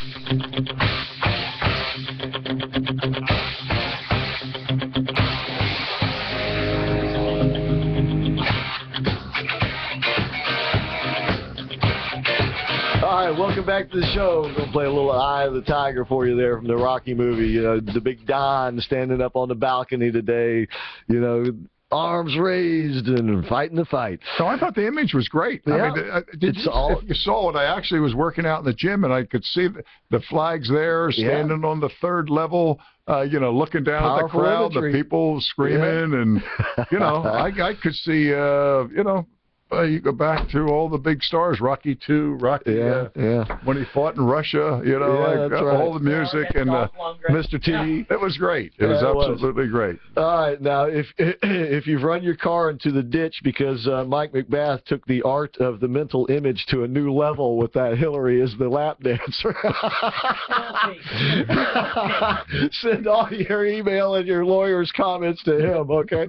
All right, welcome back to the show. We're going to play a little Eye of the Tiger for you there from the Rocky movie. You know, the big Don standing up on the balcony today, you know, arms raised and fighting the fight. So I thought the image was great. Yeah. I mean, if you saw it, I actually was working out in the gym, and I could see the flags there, standing on the third level, you know, looking down at the crowd, the people screaming, and, you know, I could see, you know, you go back to all the big stars, Rocky II, Rocky, when he fought in Russia, you know, all the music and Mr. T. It was great. It was absolutely great. All right, now if you've run your car into the ditch because Mike McBath took the art of the mental image to a new level with that Hillary as the lap dancer, send all your email and your lawyer's comments to him, okay?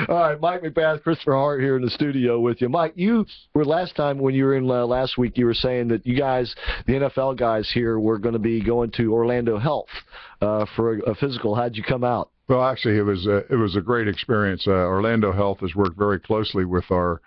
All right, Mike McBath, Christopher Hart here in the studio with you. Mike, you were last time when you were in last week, you were saying that you guys, the NFL guys here, were going to be going to Orlando Health for a physical. How'd you come out? Well, actually, it was a great experience. Orlando Health has worked very closely with our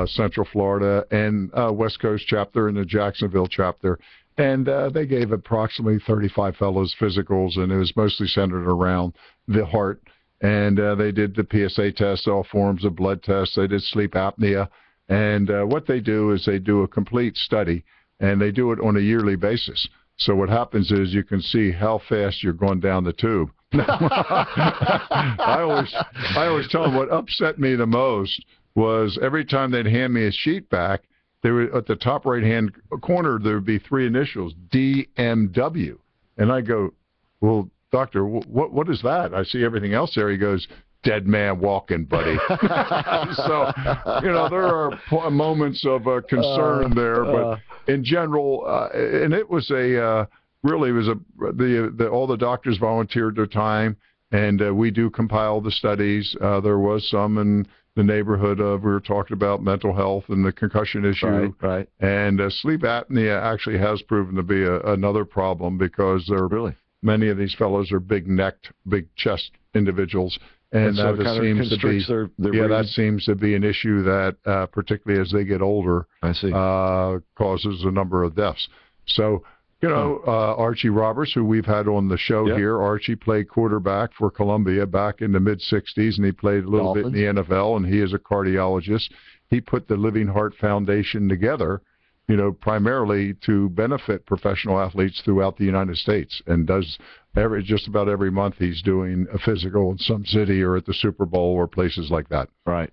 Central Florida and West Coast chapter and the Jacksonville chapter, and they gave approximately 35 fellows physicals, and it was mostly centered around the heart. And they did the PSA test, all forms of blood tests. They did sleep apnea. And what they do is they do a complete study, and they do it on a yearly basis. So what happens is you can see how fast you're going down the tube. I always tell them what upset me the most was every time they'd hand me a sheet back, they were at the top right-hand corner, there would be 3 initials, DMW. And I go, well, doctor, what is that? I see everything else there. He goes, dead man walking, buddy. So, you know, there are moments of concern there, but in general, and it was really was all the doctors volunteered their time, and we do compile the studies. There was some in the neighborhood of, we were talking about mental health and the concussion issue. Right. And sleep apnea actually has proven to be another problem because many of these fellows are big-necked, big-chest individuals. And so that seems to be that seems to be an issue that, particularly as they get older, causes a number of deaths. So, you know, Archie Roberts, who we've had on the show here, Archie played quarterback for Columbia back in the mid-'60s, and he played a little bit in the NFL, and he is a cardiologist. He put the Living Heart Foundation together, you know, primarily to benefit professional athletes throughout the United States, and does just about every month he's doing a physical in some city or at the Super Bowl or places like that. Right.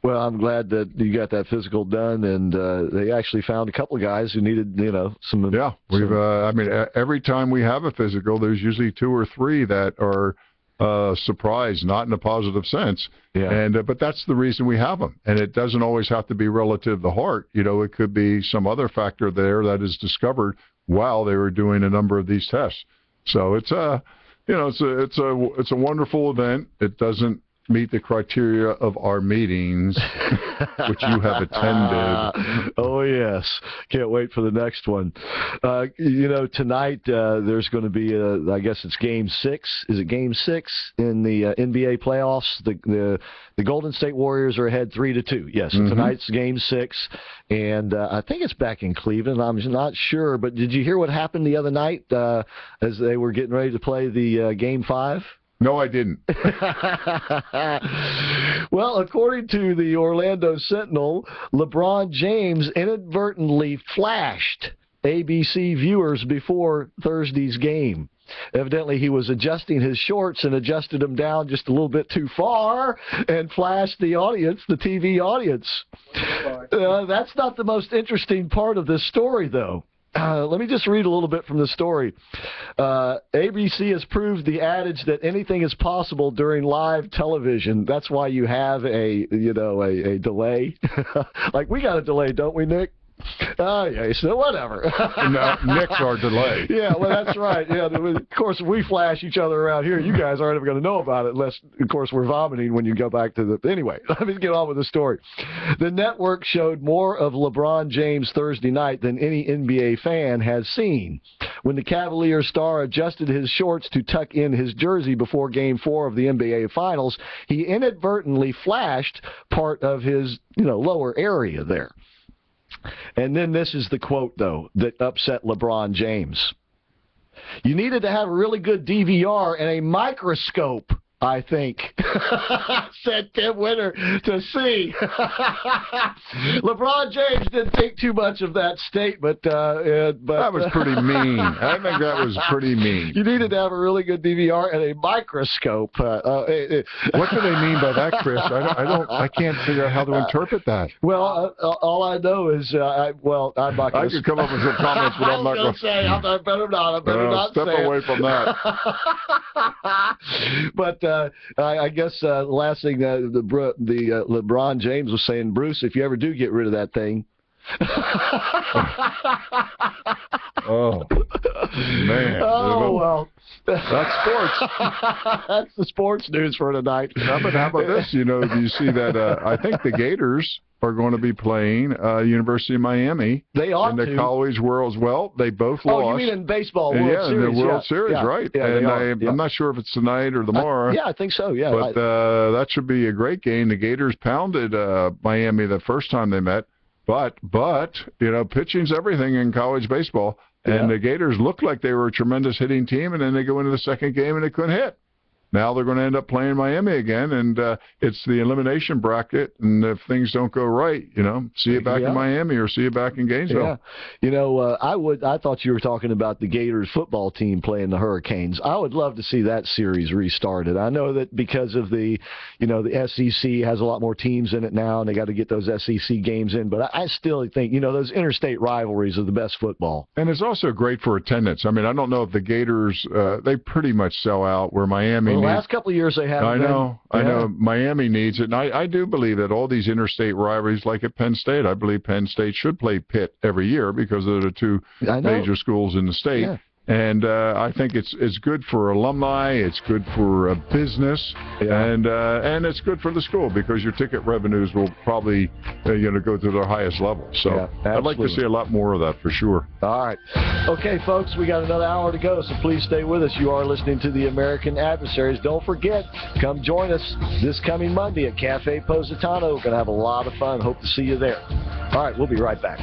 Well, I'm glad that you got that physical done, and they actually found a couple of guys who needed, you know, some. Yeah, we've. I mean, every time we have a physical, there's usually 2 or 3 that are surprised, not in a positive sense. Yeah. And but that's the reason we have them, and it doesn't always have to be relative to the heart. You know, it could be some other factor there that is discovered while they were doing a number of these tests. So it's you know, it's a wonderful event. It doesn't meet the criteria of our meetings, which you have attended. Oh, yes. Can't wait for the next one. You know, tonight there's going to be, I guess it's Game 6. Is it Game 6 in the NBA playoffs? The Golden State Warriors are ahead 3-2. Yes, tonight's Game 6. And I think it's back in Cleveland. I'm not sure. But did you hear what happened the other night as they were getting ready to play the Game 5? No, I didn't. Well, according to the Orlando Sentinel, LeBron James inadvertently flashed ABC viewers before Thursday's game. Evidently, he was adjusting his shorts and adjusted them down just a little bit too far and flashed the audience, the TV audience. That's not the most interesting part of this story, though. Let me just read a little bit from the story. ABC has proved the adage that anything is possible during live television. That's why you have a delay. Like we got a delay, don't we, Nick? Oh, yeah, so whatever. No, Knicks are delayed. Yeah, well, that's right. Yeah, of course, we flash each other around here. You guys aren't ever going to know about it unless, of course, we're vomiting when you go back to the... Anyway, let me get on with the story. The network showed more of LeBron James Thursday night than any NBA fan has seen. When the Cavaliers star adjusted his shorts to tuck in his jersey before Game 4 of the NBA Finals, he inadvertently flashed part of his, lower area there. And then this is the quote, though, that upset LeBron James. You needed to have a really good DVR and a microscope, I think, said Tim Winter to see. LeBron James didn't think too much of that statement. But that was pretty mean. I think that was pretty mean. You needed to have a really good DVR and a microscope. What do they mean by that, Chris? I can't figure out how to interpret that. Well, all I know is, I'm not going to... I could come up with some comments, but I'm not going to say. I better not step say away from that. But I guess the last thing LeBron James was saying, Bruce, if you ever do get rid of that thing. Oh, man. Oh, well. That's sports. That's the sports news for tonight. How about this? Do you see that I think the Gators are going to be playing University of Miami. They ought to. In the College World. Well, they both lost. Oh, you mean in baseball World Series? Yeah, in the World Series, right. Yeah, and I'm not sure if it's tonight or tomorrow. I think so, yeah. But that should be a great game. The Gators pounded Miami the first time they met. But pitching's everything in college baseball. And the Gators looked like they were a tremendous hitting team, and then they go into the second game and they couldn't hit. Now they're going to end up playing Miami again, and it's the elimination bracket. And if things don't go right, see you back in Miami or see you back in Gainesville. Yeah, I thought you were talking about the Gators football team playing the Hurricanes. I would love to see that series restarted. I know that because of the SEC has a lot more teams in it now, and they got to get those SEC games in. But I still think those interstate rivalries are the best football. And it's also great for attendance. I mean, I don't know if the Gators they pretty much sell out where Miami. The last couple of years they have. I know. Miami needs it. And I do believe that all these interstate rivalries, like at Penn State, I believe Penn State should play Pitt every year because they're the two major schools in the state. Yeah. And I think it's good for alumni, it's good for business, and it's good for the school because your ticket revenues will probably go to their highest level. So I'd like to see a lot more of that for sure. All right. Okay, folks, we got another hour to go, so please stay with us. You are listening to the American Adversaries. Don't forget, come join us this coming Monday at Cafe Positano. We're going to have a lot of fun. Hope to see you there. All right, we'll be right back.